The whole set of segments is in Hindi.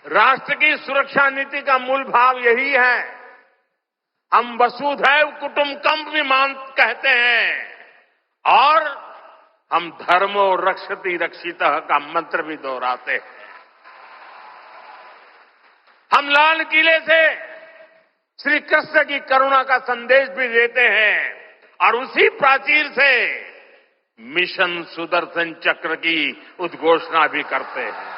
राष्ट्र की सुरक्षा नीति का मूल भाव यही है। हम वसुधैव कुटुंबकम कहते हैं और हम धर्मो रक्षति रक्षितः का मंत्र भी दोहराते हैं। हम लाल किले से श्री कृष्ण की करुणा का संदेश भी देते हैं और उसी प्राचीर से मिशन सुदर्शन चक्र की उद्घोषणा भी करते हैं।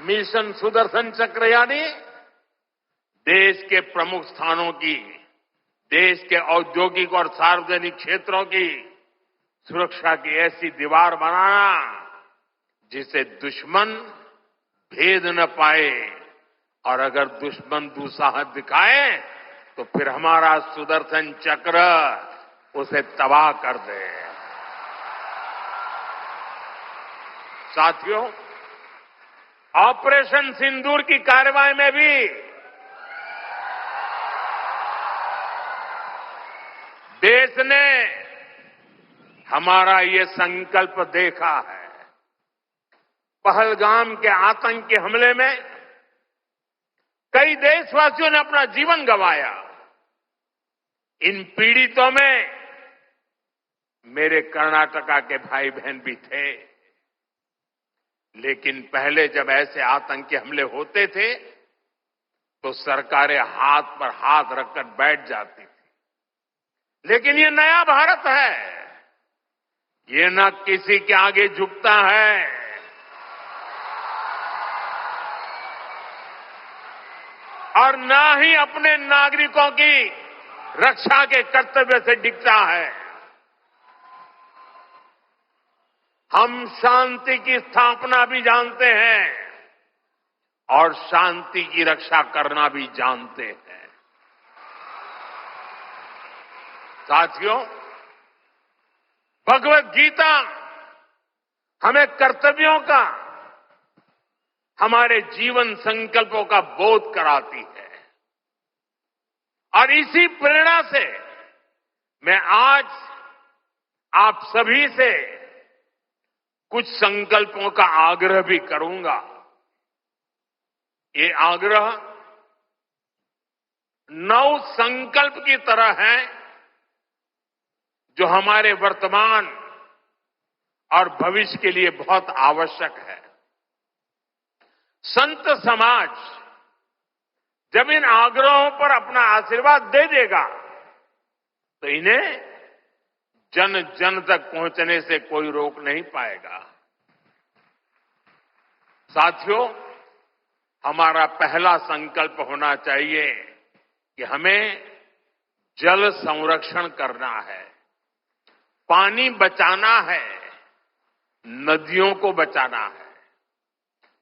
मिशन सुदर्शन चक्र यानी देश के प्रमुख स्थानों की, देश के औद्योगिक और सार्वजनिक क्षेत्रों की सुरक्षा की ऐसी दीवार बनाना जिसे दुश्मन भेद न पाए और अगर दुश्मन दुस्साहस दिखाए तो फिर हमारा सुदर्शन चक्र उसे तबाह कर दे। साथियों, ऑपरेशन सिंदूर की कार्रवाई में भी देश ने हमारा ये संकल्प देखा है। पहलगाम के आतंकी हमले में कई देशवासियों ने अपना जीवन गंवाया। इन पीड़ितों में मेरे कर्नाटका के भाई बहन भी थे। लेकिन पहले जब ऐसे आतंकी हमले होते थे तो सरकारें हाथ पर हाथ रखकर बैठ जाती थी। लेकिन ये नया भारत है, ये न किसी के आगे झुकता है और न ही अपने नागरिकों की रक्षा के कर्तव्य से डिगता है। हम शांति की स्थापना भी जानते हैं और शांति की रक्षा करना भी जानते हैं। साथियों, भगवत गीता हमें कर्तव्यों का, हमारे जीवन संकल्पों का बोध कराती है और इसी प्रेरणा से मैं आज आप सभी से कुछ संकल्पों का आग्रह भी करूंगा। ये आग्रह 9 संकल्प की तरह है जो हमारे वर्तमान और भविष्य के लिए बहुत आवश्यक है। संत समाज जब इन आग्रहों पर अपना आशीर्वाद दे देगा तो इन्हें जन जन तक पहुंचने से कोई रोक नहीं पाएगा। साथियों, हमारा पहला संकल्प होना चाहिए कि हमें जल संरक्षण करना है, पानी बचाना है, नदियों को बचाना है।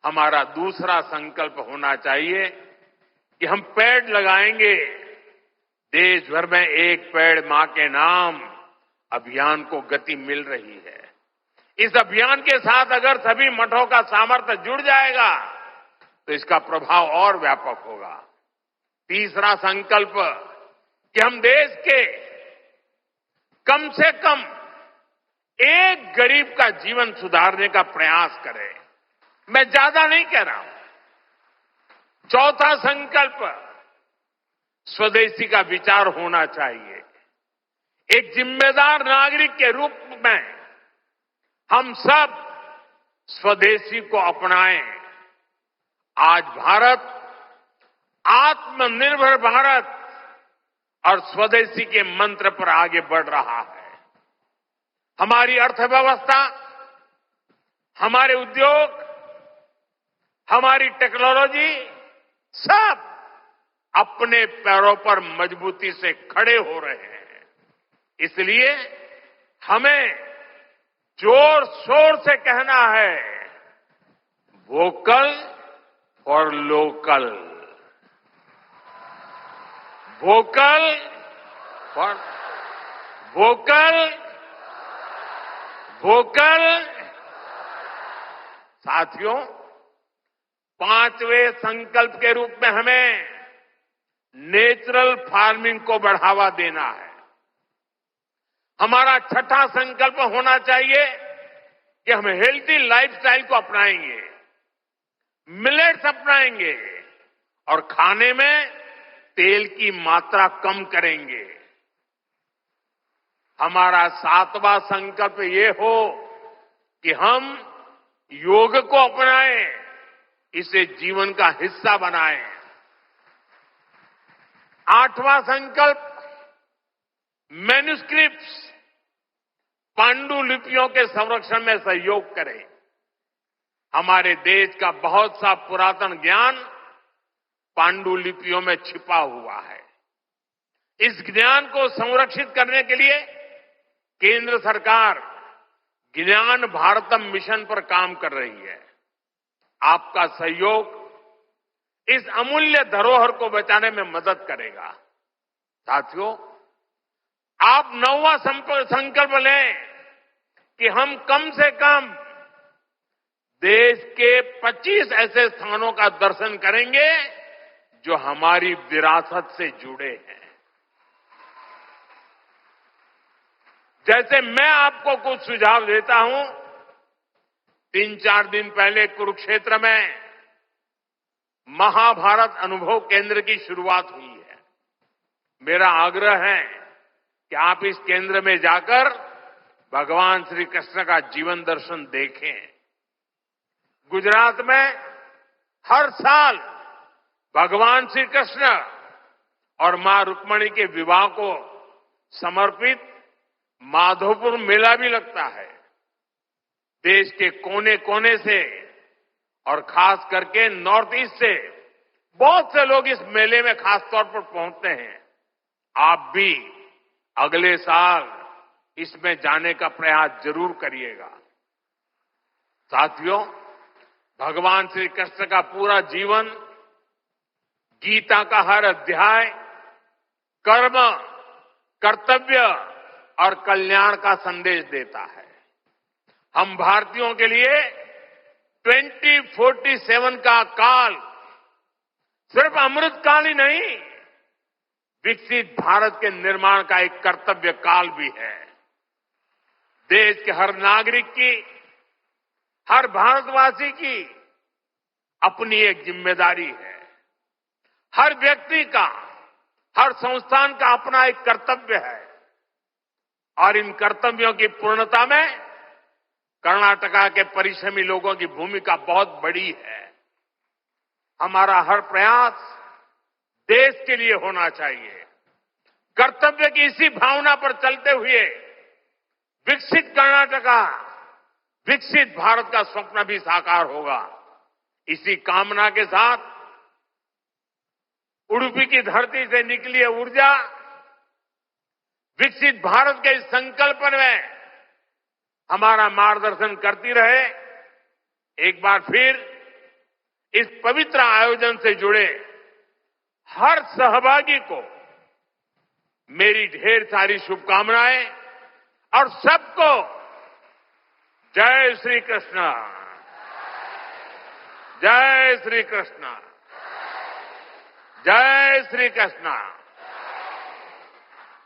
हमारा दूसरा संकल्प होना चाहिए कि हम पेड़ लगाएंगे। देश भर में एक पेड़ मां के नाम अभियान को गति मिल रही है। इस अभियान के साथ अगर सभी मठों का सामर्थ्य जुड़ जाएगा तो इसका प्रभाव और व्यापक होगा। तीसरा संकल्प कि हम देश के कम से कम एक गरीब का जीवन सुधारने का प्रयास करें। मैं ज्यादा नहीं कह रहा हूं। चौथा संकल्प स्वदेशी का विचार होना चाहिए। एक जिम्मेदार नागरिक के रूप में हम सब स्वदेशी को अपनाएं। आज भारत आत्मनिर्भर भारत और स्वदेशी के मंत्र पर आगे बढ़ रहा है। हमारी अर्थव्यवस्था, हमारे उद्योग, हमारी टेक्नोलॉजी सब अपने पैरों पर मजबूती से खड़े हो रहे हैं। इसलिए हमें जोर शोर से कहना है, vocal for local, vocal for vocal, vocal. साथियों, 5वें संकल्प के रूप में हमें नेचुरल फार्मिंग को बढ़ावा देना है। हमारा छठा संकल्प होना चाहिए कि हम हेल्थी लाइफस्टाइल को अपनाएंगे, मिलेट्स अपनाएंगे और खाने में तेल की मात्रा कम करेंगे। हमारा 7वां संकल्प ये हो कि हम योग को अपनाएं, इसे जीवन का हिस्सा बनाएं। 8वां संकल्प मैन्युस्क्रिप्ट्स, पांडुलिपियों के संरक्षण में सहयोग करें। हमारे देश का बहुत सा पुरातन ज्ञान पांडुलिपियों में छिपा हुआ है। इस ज्ञान को संरक्षित करने के लिए केंद्र सरकार ज्ञान भारतम मिशन पर काम कर रही है। आपका सहयोग इस अमूल्य धरोहर को बचाने में मदद करेगा। साथियों, आप 9वां संकल्प लें कि हम कम से कम देश के 25 ऐसे स्थानों का दर्शन करेंगे जो हमारी विरासत से जुड़े हैं। जैसे मैं आपको कुछ सुझाव देता हूं, 3-4 दिन पहले कुरुक्षेत्र में महाभारत अनुभव केंद्र की शुरुआत हुई है। मेरा आग्रह है कि आप इस केंद्र में जाकर भगवान श्री कृष्ण का जीवन दर्शन देखें। गुजरात में हर साल भगवान श्री कृष्ण और मां रुक्मिणी के विवाह को समर्पित माधोपुर मेला भी लगता है। देश के कोने कोने से और खास करके नॉर्थ ईस्ट से बहुत से लोग इस मेले में खास तौर पर पहुंचते हैं। आप भी अगले साल इसमें जाने का प्रयास जरूर करिएगा। साथियों, भगवान श्री कृष्ण का पूरा जीवन, गीता का हर अध्याय कर्म, कर्तव्य और कल्याण का संदेश देता है। हम भारतीयों के लिए 2047 का काल सिर्फ अमृत काल ही नहीं, विकसित भारत के निर्माण का एक कर्तव्य काल भी है। देश के हर नागरिक की, हर भारतवासी की अपनी एक जिम्मेदारी है। हर व्यक्ति का, हर संस्थान का अपना एक कर्तव्य है और इन कर्तव्यों की पूर्णता में कर्नाटका के परिश्रमी लोगों की भूमिका बहुत बड़ी है। हमारा हर प्रयास देश के लिए होना चाहिए। कर्तव्य की इसी भावना पर चलते हुए विकसित कर्नाटका, विकसित भारत का स्वप्न भी साकार होगा। इसी कामना के साथ उडुपी की धरती से निकली ऊर्जा विकसित भारत के इस संकल्प में हमारा मार्गदर्शन करती रहे। एक बार फिर इस पवित्र आयोजन से जुड़े हर सहभागी को मेरी ढेर सारी शुभकामनाएं और सबको जय श्री कृष्ण, जय श्री कृष्ण, जय श्री कृष्ण।